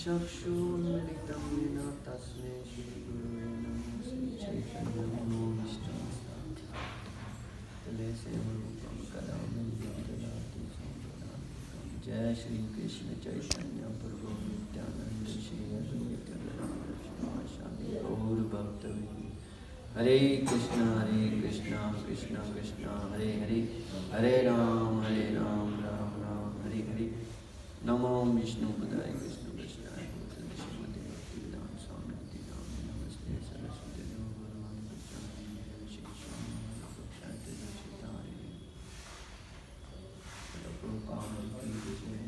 चक्षुर्मिलितं येन तस्मै श्रीगुरुवे नमः। श्रीचैतन्यमनोभीष्टं स्थापितं कदामि ददाति सम्पदां। जय श्री कृष्ण चैतन्य प्रभु नित्यानंद श्री अद्वैत गदाधर गौर भक्तवृंद। हरे कृष्णा कृष्णा कृष्णा हरे हरे, हरे राम राम राम हरे हरे। नमो विष्णु पदाय कृष्ण कृष्णाय भूतले श्रीमते भक्तिवेदांत स्वामी नित्य नामिने नमस्ते सरस्वती देवो भगवान् प्रजापति श्री स्वामी कक्षाय सितारे प्रभुपाद की जय।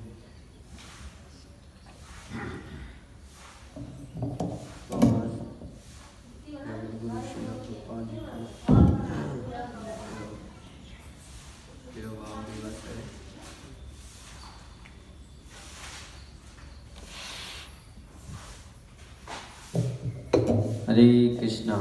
गुरु श्री प्रभुपाद जी को तिरुभाव दिवस है। हरे कृष्णा।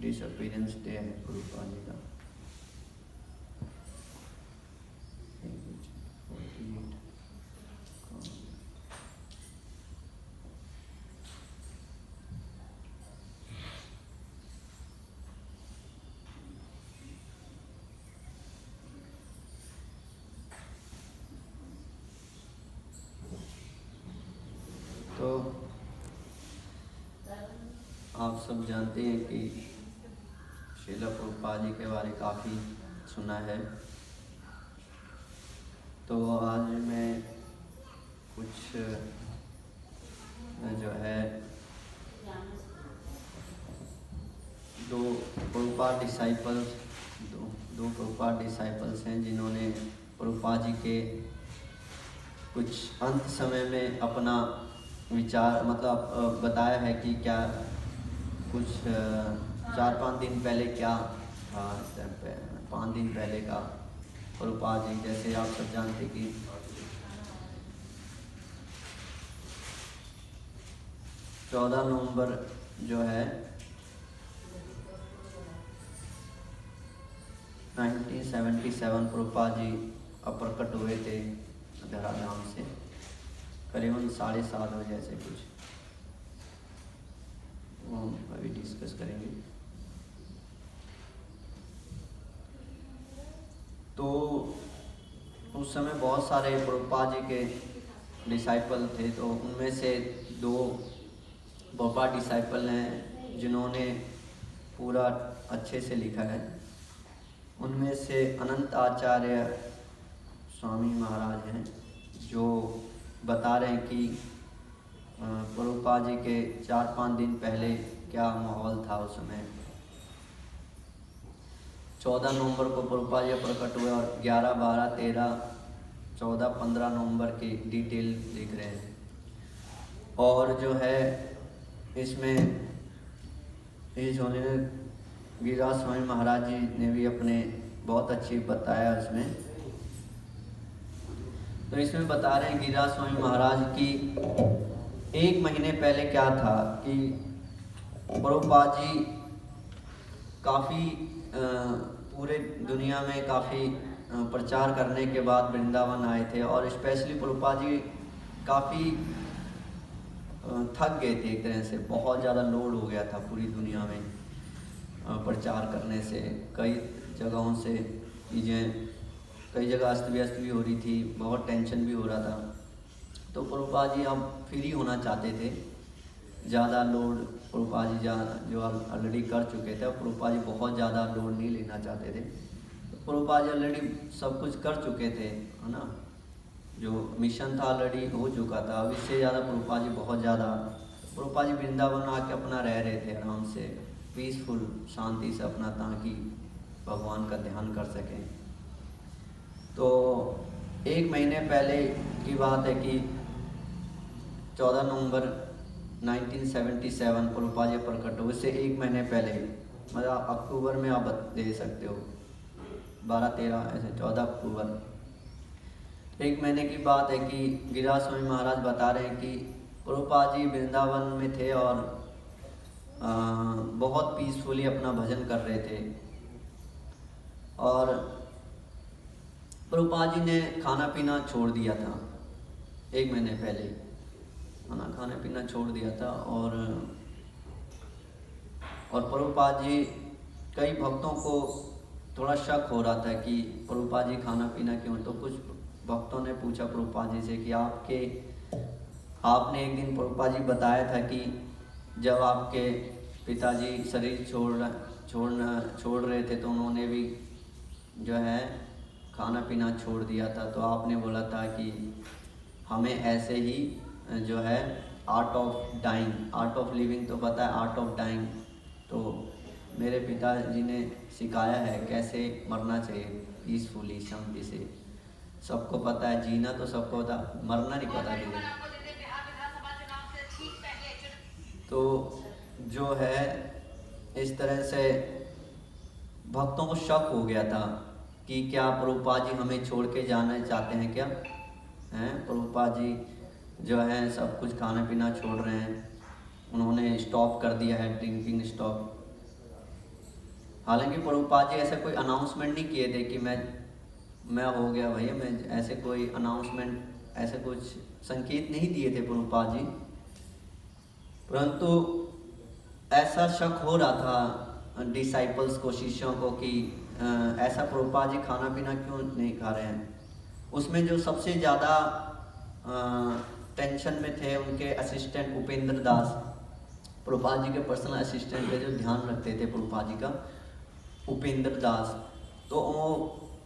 डिसअपीयरेंस डे है प्रभुपाद जी का। 48 तो आप सब जानते हैं कि श्रील प्रभुपाद जी के बारे काफ़ी सुना है। तो आज मैं कुछ जो है दो प्रभुपाद डिसाइपल्स हैं जिन्होंने प्रभुपाद जी के कुछ अंत समय में अपना विचार मतलब बताया है कि क्या कुछ 4-5 दिन पहले क्या था। इस टाइम पे 5 दिन पहले का प्रभुपाद जी, जैसे आप सब जानते कि 14 नवंबर जो है 1977 प्रभुपाद जी प्रकट हुए थे धराधाम से, करीबन 7:30 बजे से कुछ। वो अभी डिस्कस करेंगे। तो उस समय बहुत सारे प्रभुपाद जी के डिसाइपल थे। तो उनमें से 2 प्रभुपाद डिसाइपल हैं जिन्होंने पूरा अच्छे से लिखा है। उनमें से अनंत आचार्य स्वामी महाराज हैं जो बता रहे हैं कि प्रभुपाद जी के 4-5 दिन पहले क्या माहौल था उस समय। 14 नवंबर को प्रभुपाद जी प्रकट हुए और 11, 12, 13, 14, 15 नवंबर की डिटेल लिख रहे हैं। और जो है इसमें इस होने गिरिराज स्वामी महाराज जी ने भी अपने बहुत अच्छी बताया इसमें। तो इसमें बता रहे हैं गिरिराज स्वामी महाराज की 1 महीने पहले क्या था कि प्रभुपाद जी काफ़ी पूरे दुनिया में काफ़ी प्रचार करने के बाद वृंदावन आए थे। और स्पेशली प्रभुपाद जी काफ़ी थक गए थे एक तरह से। बहुत ज़्यादा लोड हो गया था पूरी दुनिया में प्रचार करने से। कई जगहों से चीज़ें कई जगह अस्त व्यस्त भी हो रही थी, बहुत टेंशन भी हो रहा था। तो प्रभुपाद जी अब फ्री होना चाहते थे। ज़्यादा लोड प्रभुपाद जी जो ऑलरेडी कर चुके थे, प्रभुपाद जी बहुत ज़्यादा लोड नहीं लेना चाहते थे। तो प्रभुपाद जी ऑलरेडी सब कुछ कर चुके थे, है ना। जो मिशन था ऑलरेडी हो चुका था। अब इससे ज़्यादा प्रभुपाद जी बहुत ज़्यादा प्रभुपाद जी वृंदावन आके अपना रह रहे थे आराम से, पीसफुल शांति से अपना, ताकि भगवान का ध्यान कर सकें। तो 1 महीने पहले की बात है कि 14 नवंबर 1977 प्रभुपाद जी प्रकट हुए। उससे 1 महीने पहले, मतलब अक्टूबर में आप दे सकते हो, 12, 13 ऐसे 14 अक्टूबर। 1 महीने की बात है कि गिरिराज स्वामी महाराज बता रहे हैं कि प्रभुपाद जी वृंदावन में थे और बहुत पीसफुली अपना भजन कर रहे थे। और प्रभुपाद जी ने खाना पीना छोड़ दिया था 1 महीने पहले, खाना पीना छोड़ दिया था। और प्रभुपाद जी, कई भक्तों को थोड़ा शक हो रहा था कि प्रभुपाद जी खाना पीना क्यों। तो कुछ भक्तों ने पूछा प्रभुपाद जी से कि आपने एक दिन प्रभुपाद जी बताया था कि जब आपके पिताजी शरीर छोड़ रहे थे तो उन्होंने भी जो है खाना पीना छोड़ दिया था। तो आपने बोला था कि हमें ऐसे ही जो है art of dying, art of living तो पता है, आर्ट ऑफ डाइंग तो मेरे पिताजी ने सिखाया है कैसे मरना चाहिए पीसफुली, शांति से। सबको पता है जीना तो सबको पता, मरना नहीं पता किसी। तो जो है इस तरह से भक्तों को शक हो गया था कि क्या प्रभुपाद जी हमें छोड़ के जाना चाहते हैं क्या, हैं। प्रभुपाद जी जो है सब कुछ खाना पीना छोड़ रहे हैं, उन्होंने स्टॉप कर दिया है, ड्रिंकिंग स्टॉप। हालांकि प्रभुपाद जी ऐसा कोई अनाउंसमेंट नहीं किए थे कि मैं हो गया भैया, मैं ऐसे कोई अनाउंसमेंट, ऐसे कुछ संकेत नहीं दिए थे प्रभुपाद जी। परंतु ऐसा शक हो रहा था डिसाइपल्स को, शिष्यों को कि ऐसा प्रभुपाद जी खाना पीना क्यों नहीं खा रहे हैं। उसमें जो सबसे ज़्यादा टेंशन में थे उनके असिस्टेंट उपेंद्र दास, प्रभुपाद जी के पर्सनल असिस्टेंट थे जो ध्यान रखते थे प्रभुपाद जी का, उपेंद्र दास। तो वो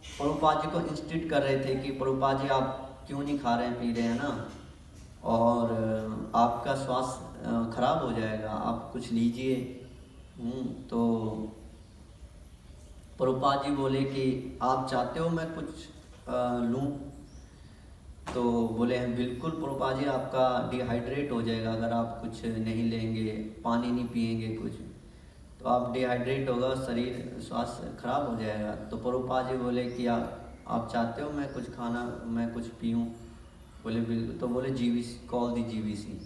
प्रभुपाद जी को इंस्टिट कर रहे थे कि प्रभुपाद जी आप क्यों नहीं खा रहे हैं पी रहे हैं ना, और आपका स्वास्थ्य खराब हो जाएगा, आप कुछ लीजिए। तो प्रभुपाद जी बोले कि आप चाहते हो मैं कुछ लूँ। तो बोले हैं बिल्कुल प्रभुपाद जी, आपका डिहाइड्रेट हो जाएगा अगर आप कुछ नहीं लेंगे, पानी नहीं पिएंगे कुछ, तो आप डिहाइड्रेट होगा, शरीर स्वास्थ्य खराब हो जाएगा। तो प्रभुपाद जी बोले कि आप चाहते हो मैं कुछ खाना, मैं कुछ पीऊँ। बोले बिल्कुल। तो बोले जीवीसी, कॉल दी जीवीसी,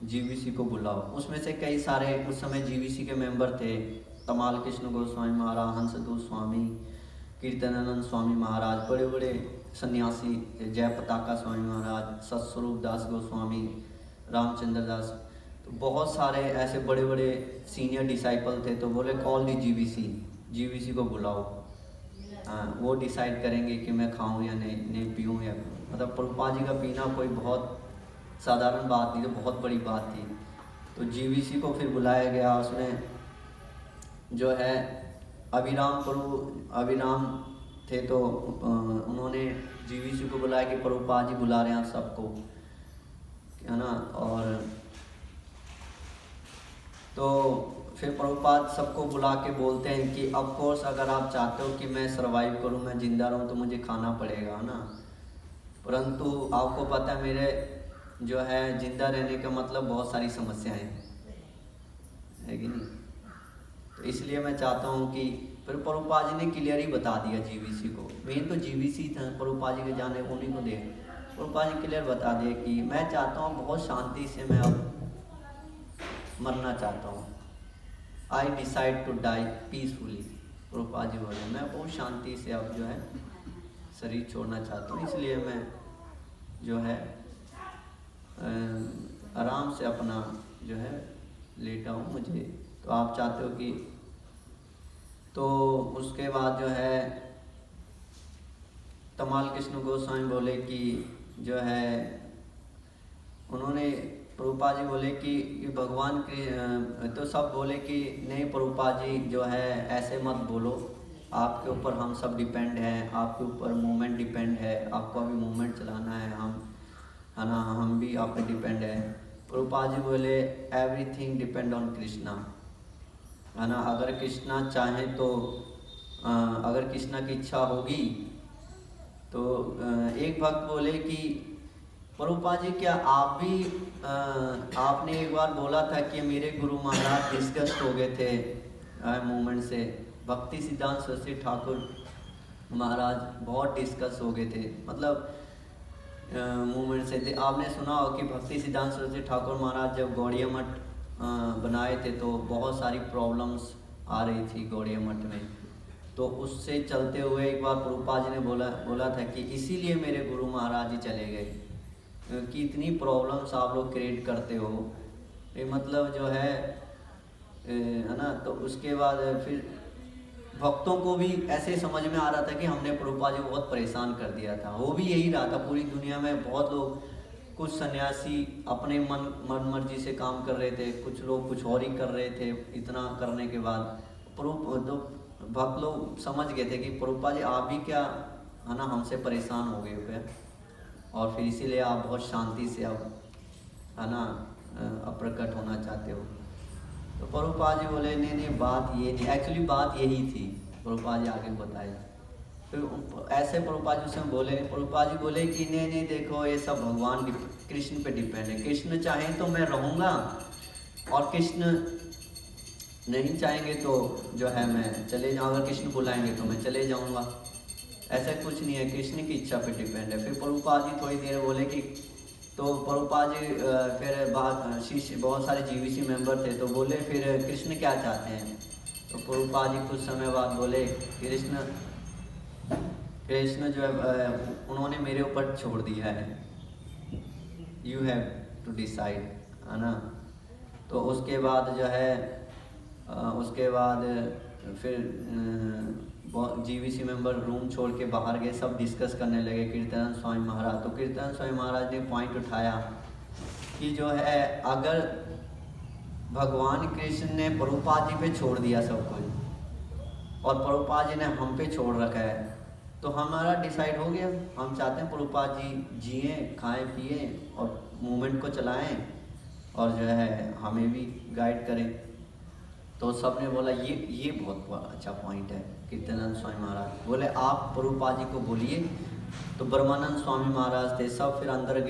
जीवीसी को बुलाओ। उसमें से कई सारे उस समय जीवीसी के मेंबर थे, तमाल कृष्ण गोस्वामी महाराज, हंसदूत स्वामी, कीर्तनानंद स्वामी महाराज, बड़े बड़े सन्यासी, जय पताका स्वामी महाराज, सत्स्वरूप दास गोस्वामी, रामचंद्र दास, तो बहुत सारे ऐसे बड़े बड़े सीनियर डिसाइपल थे। तो बोले कॉल दी जीवीसी, जीवीसी को बुलाओ, वो डिसाइड करेंगे कि मैं खाऊं या नहीं पीऊं। या मतलब प्रभुपाद जी का पीना कोई बहुत साधारण बात नहीं, तो बहुत बड़ी बात थी। तो जीवीसी को फिर बुलाया गया। उसमें जो है अभिराम थे, तो उन्होंने जीवीसी को बुलाया कि प्रभुपाद जी बुला रहे हैं आप सबको, है ना। और तो फिर प्रभुपाद सबको बुला के बोलते हैं कि ऑफ कोर्स अगर आप चाहते हो कि मैं सरवाइव करूं, मैं जिंदा रहूं, तो मुझे खाना पड़ेगा ना। परंतु आपको पता है मेरे जो है जिंदा रहने का मतलब बहुत सारी समस्याएं है कि नहीं। तो इसलिए मैं चाहता हूँ कि फिर प्रभुपाद जी ने क्लियर ही बता दिया जीवीसी को, मेन तो जीवीसी था, प्रभुपाद जी के जाने उन्हीं को दे। प्रभुपाद जी क्लियर बता दिया कि मैं चाहता हूँ बहुत शांति से मैं अब मरना चाहता हूँ, I decide to die peacefully. Prabhupada ji बोले मैं बहुत शांति से अब जो है शरीर छोड़ना चाहता हूँ, इसलिए मैं जो है आराम से अपना जो है लेटा हूँ। मुझे तो आप चाहते हो कि, तो उसके बाद जो है तमाल कृष्ण गोस्वामी बोले कि जो है उन्होंने, प्रभुपाद जी बोले कि भगवान के, तो सब बोले कि नहीं प्रभुपाद जी जो है ऐसे मत बोलो, आपके ऊपर हम सब डिपेंड हैं, आपके ऊपर मूवमेंट डिपेंड है, आपको अभी मूवमेंट चलाना है, हम है ना, हम भी आप पे डिपेंड है। प्रभुपाद जी बोले एवरीथिंग डिपेंड ऑन कृष्णा, है ना। अगर कृष्णा चाहें तो अगर कृष्णा की इच्छा होगी तो एक भक्त बोले कि प्रभुपाद जी क्या आप भी आपने एक बार बोला था कि मेरे गुरु महाराज डिस्कस्ट हो गए थे मूवमेंट से, भक्ति सिद्धांत सरस्वती ठाकुर महाराज बहुत डिस्कस हो गए थे, मतलब मूवमेंट से थे। आपने सुना हो कि भक्ति सिद्धांत सरस्वती ठाकुर महाराज जब गौड़िया मठ बनाए थे तो बहुत सारी प्रॉब्लम्स आ रही थी गौड़िया मठ में, तो उससे चलते हुए एक बार प्रभुपाद जी ने बोला था कि इसीलिए मेरे गुरु महाराज जी चले गए कि इतनी प्रॉब्लम्स आप लोग क्रिएट करते हो, ये मतलब जो है ना। तो उसके बाद फिर भक्तों को भी ऐसे समझ में आ रहा था कि हमने प्रभुपाद जी को बहुत परेशान कर दिया था। वो भी यही रहा था, पूरी दुनिया में बहुत लोग, कुछ सन्यासी अपने मन मर्जी से काम कर रहे थे, कुछ लोग कुछ और ही कर रहे थे। इतना करने के बाद भक्त लोग समझ गए थे कि प्रभुपाद जी आप भी क्या है ना हमसे परेशान हो गए हो क्या, और फिर इसीलिए आप बहुत शांति से अब है ना अप्रकट होना चाहते हो। तो प्रभुपाद जी बोले नहीं बात ये नहीं, एक्चुअली बात यही थी। प्रभुपाद जी आगे बताए, फिर ऐसे प्रभुपाद जी उसमें बोले, प्रभुपाद जी बोले कि नहीं देखो ये सब भगवान कृष्ण पे डिपेंड है, कृष्ण चाहें तो मैं रहूँगा और कृष्ण नहीं चाहेंगे तो जो है मैं चले जाऊँ, अगर कृष्ण बुलाएंगे तो मैं चले जाऊँगा, ऐसा कुछ नहीं है, कृष्ण की इच्छा पे डिपेंड है। फिर प्रभुपाद जी थोड़ी देर बोले कि तो प्रभुपाद जी फिर शिष्य बहुत सारे जीवीसी मेंबर थे तो बोले फिर कृष्ण क्या चाहते हैं, तो प्रभुपाद जी कुछ समय बाद बोले कृष्ण जो है उन्होंने मेरे ऊपर छोड़ दिया है, यू हैव टू डिसाइड, है ना। तो उसके बाद जो है उसके बाद फिर जीवीसी मेंबर रूम छोड़ के बाहर गए, सब डिस्कस करने लगे कीर्तन स्वामी महाराज। तो कीर्तन स्वामी महाराज ने पॉइंट उठाया कि जो है अगर भगवान कृष्ण ने प्रभुपाद जी पे छोड़ दिया सब कुछ और प्रभुपाद जी ने हम पे छोड़ रखा है, तो हमारा डिसाइड हो गया, हम चाहते हैं प्रभुपाद जी जिए खाएं पिए और मूवमेंट को चलाएं और जो है हमें भी गाइड करें। तो सब ने बोला ये बहुत अच्छा पॉइंट है। कीर्तनानंद स्वामी महाराज बोले आप प्रभुपाद जी को बोलिए, तो ब्रह्मानंद स्वामी महाराज थे, सब फिर अंदर गए।